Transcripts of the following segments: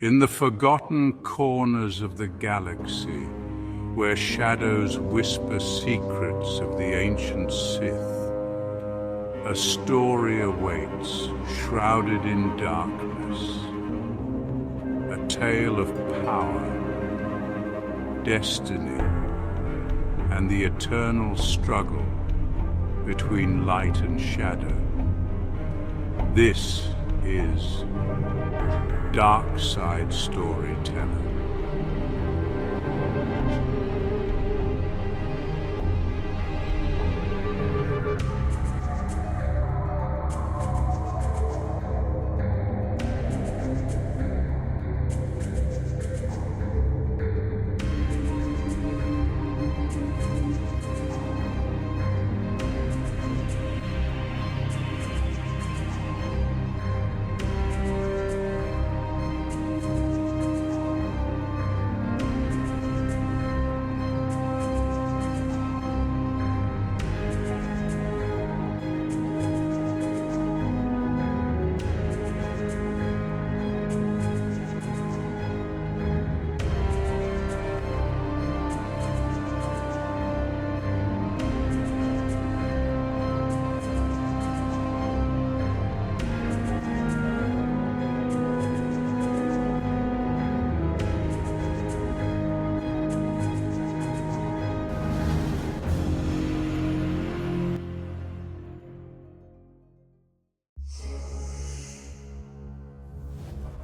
In the forgotten corners of the galaxy, where shadows whisper secrets of the ancient Sith, a story awaits, shrouded in darkness. A tale of power, destiny, and the eternal struggle between light and shadow. This is Dark Side Storyteller.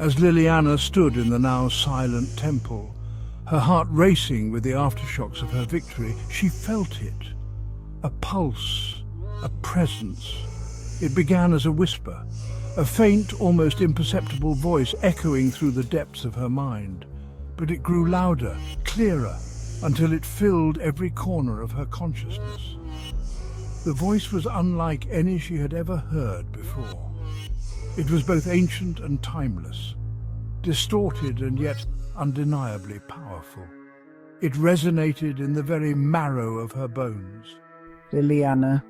As Liliana stood in the now silent temple, her heart racing with the aftershocks of her victory, she felt it. A pulse, a presence. It began as a whisper, a faint, almost imperceptible voice echoing through the depths of her mind. But it grew louder, clearer, until it filled every corner of her consciousness. The voice was unlike any she had ever heard before. It was both ancient and timeless, distorted and yet undeniably powerful. It resonated in the very marrow of her bones. Liliana.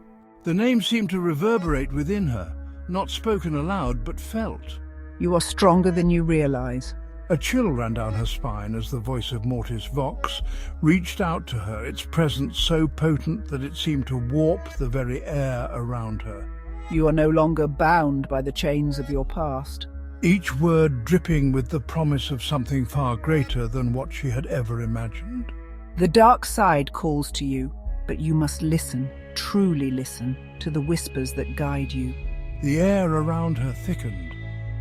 The name seemed to reverberate within her, not spoken aloud but felt. You are stronger than you realize. A chill ran down her spine as the voice of Mortis Vox reached out to her, its presence so potent that it seemed to warp the very air around her. You are no longer bound by the chains of your past. Each word dripping with the promise of something far greater than what she had ever imagined. The dark side calls to you, but you must listen, truly listen, to the whispers that guide you. The air around her thickened,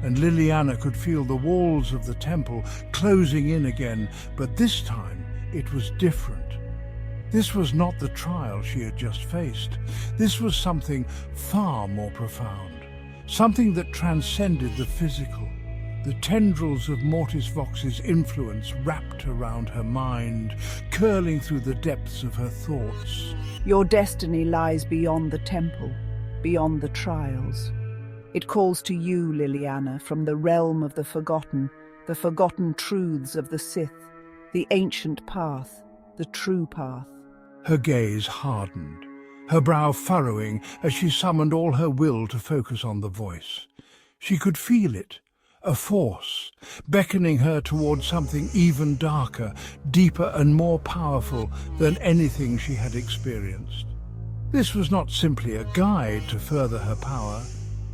and Liliana could feel the walls of the temple closing in again, but this time it was different. This was not the trial she had just faced. This was something far more profound, something that transcended the physical. The tendrils of Mortis Vox's influence wrapped around her mind, curling through the depths of her thoughts. Your destiny lies beyond the temple, beyond the trials. It calls to you, Liliana, from the realm of the forgotten truths of the Sith, the ancient path, the true path. Her gaze hardened, her brow furrowing as she summoned all her will to focus on the voice. She could feel it, a force, beckoning her towards something even darker, deeper and more powerful than anything she had experienced. This was not simply a guide to further her power.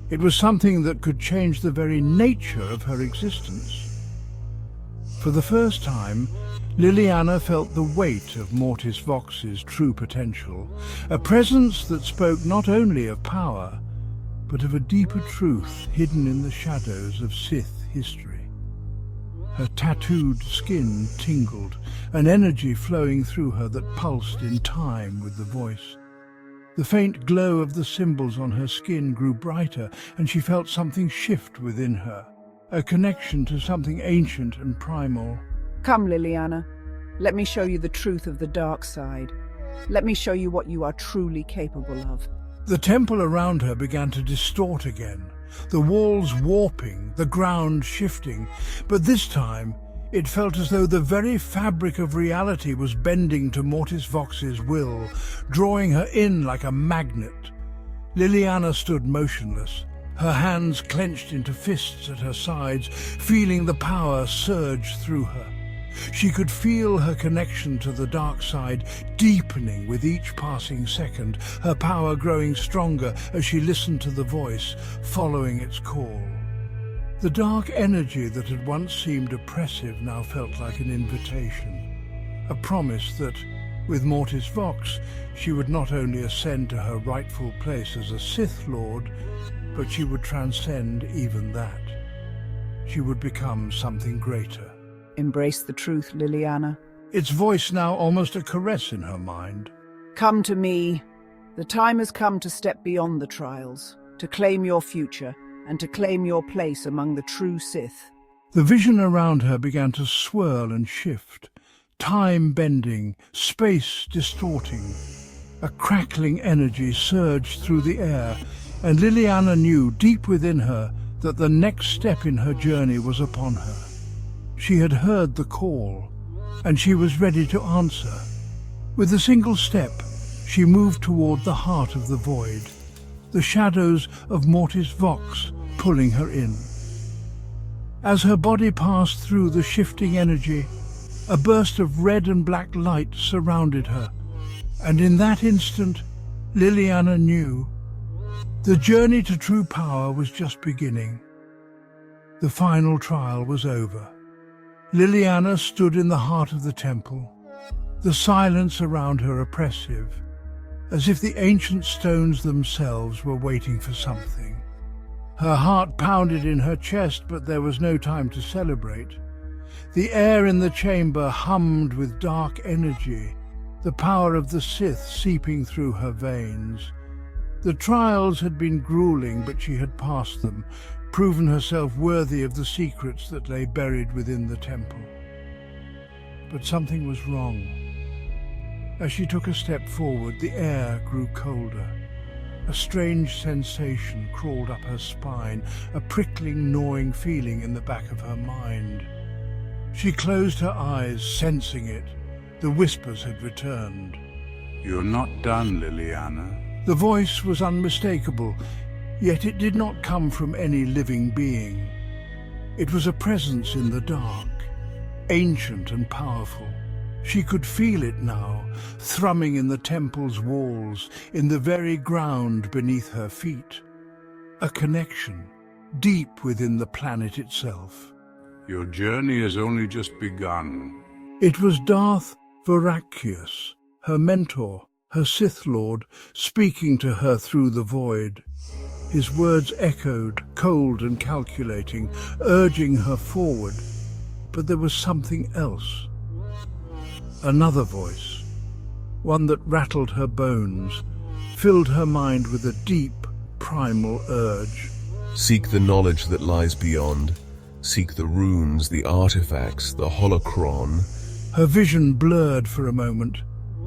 It was something that could change the very nature of her existence. For the first time, Liliana felt the weight of Mortis Vox's true potential, a presence that spoke not only of power, but of a deeper truth hidden in the shadows of Sith history. Her tattooed skin tingled, an energy flowing through her that pulsed in time with the voice. The faint glow of the symbols on her skin grew brighter, and she felt something shift within her, a connection to something ancient and primal. Come, Liliana. Let me show you the truth of the dark side. Let me show you what you are truly capable of. The temple around her began to distort again, the walls warping, the ground shifting, but this time it felt as though the very fabric of reality was bending to Mortis Vox's will, drawing her in like a magnet. Liliana stood motionless, her hands clenched into fists at her sides, feeling the power surge through her. She could feel her connection to the dark side deepening with each passing second, her power growing stronger as she listened to the voice, following its call. The dark energy that had once seemed oppressive now felt like an invitation, a promise that, with Mortis Vox, she would not only ascend to her rightful place as a Sith Lord, but she would transcend even that. She would become something greater. Embrace the truth, Liliana. Its voice now almost a caress in her mind. Come to me. The time has come to step beyond the trials, to claim your future, and to claim your place among the true Sith. The vision around her began to swirl and shift, time bending, space distorting. A crackling energy surged through the air, and Liliana knew deep within her that the next step in her journey was upon her. She had heard the call, and she was ready to answer. With a single step, she moved toward the heart of the void, the shadows of Mortis Vox pulling her in. As her body passed through the shifting energy, a burst of red and black light surrounded her, and in that instant, Liliana knew the journey to true power was just beginning. The final trial was over. Liliana stood in the heart of the temple, the silence around her oppressive, as if the ancient stones themselves were waiting for something. Her heart pounded in her chest, but there was no time to celebrate. The air in the chamber hummed with dark energy, the power of the Sith seeping through her veins. The trials had been grueling, but she had passed them, proven herself worthy of the secrets that lay buried within the temple. But something was wrong. As she took a step forward, the air grew colder. A strange sensation crawled up her spine, a prickling, gnawing feeling in the back of her mind. She closed her eyes, sensing it. The whispers had returned. You're not done, Liliana. The voice was unmistakable, yet it did not come from any living being. It was a presence in the dark, ancient and powerful. She could feel it now, thrumming in the temple's walls, in the very ground beneath her feet. A connection, deep within the planet itself. Your journey has only just begun. It was Darth Veracius, her mentor, her Sith Lord, speaking to her through the void. His words echoed, cold and calculating, urging her forward. But there was something else. Another voice, one that rattled her bones, filled her mind with a deep, primal urge. Seek the knowledge that lies beyond. Seek the runes, the artifacts, the holocron. Her vision blurred for a moment,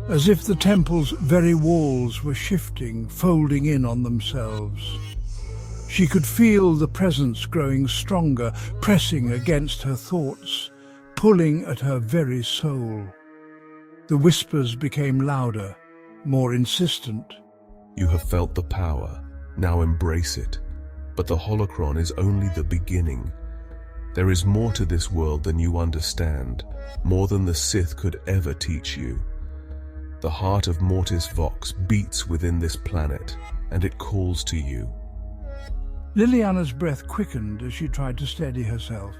as if the temple's very walls were shifting, folding in on themselves. She could feel the presence growing stronger, pressing against her thoughts, pulling at her very soul. The whispers became louder, more insistent. You have felt the power. Now embrace it. But the holocron is only the beginning. There is more to this world than you understand, more than the Sith could ever teach you. The heart of Mortis Vox beats within this planet, and it calls to you. Liliana's breath quickened as she tried to steady herself.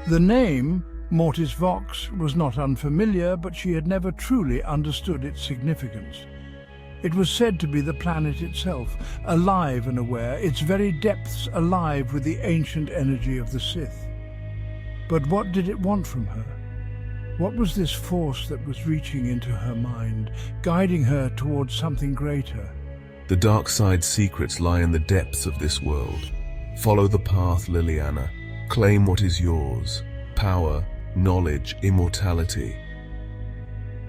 The name, Mortis Vox, was not unfamiliar, but she had never truly understood its significance. It was said to be the planet itself, alive and aware, its very depths alive with the ancient energy of the Sith. But what did it want from her? What was this force that was reaching into her mind, guiding her towards something greater? The dark side secrets lie in the depths of this world. Follow the path, Liliana. Claim what is yours. Power, knowledge, immortality.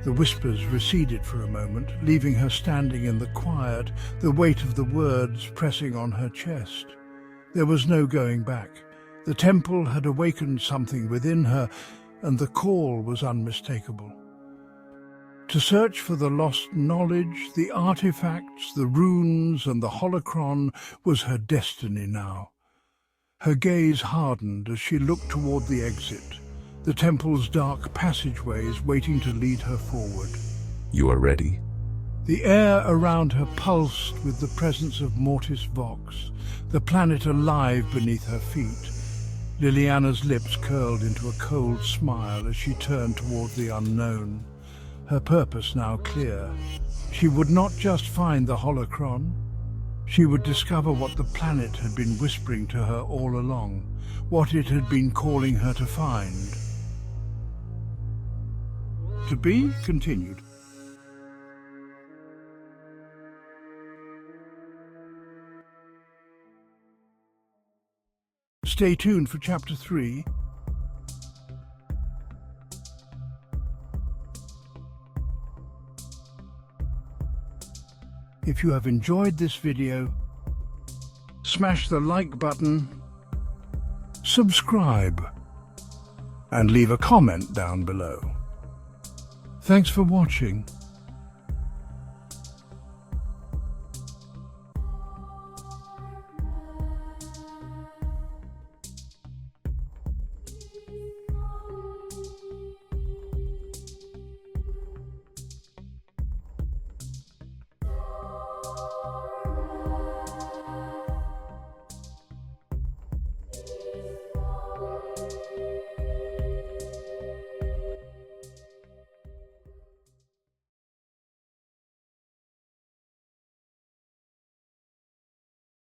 The whispers receded for a moment, leaving her standing in the quiet, the weight of the words pressing on her chest. There was no going back. The temple had awakened something within her, and the call was unmistakable. To search for the lost knowledge, the artifacts, the runes, and the holocron was her destiny now. Her gaze hardened as she looked toward the exit, the temple's dark passageways waiting to lead her forward. You are ready? The air around her pulsed with the presence of Mortis Vox, the planet alive beneath her feet. Liliana's lips curled into a cold smile as she turned toward the unknown. Her purpose now clear. She would not just find the holocron. She would discover what the planet had been whispering to her all along, what it had been calling her to find. To be continued. Stay tuned for Chapter 3. If you have enjoyed this video, smash the like button, subscribe, and leave a comment down below. Thanks for watching.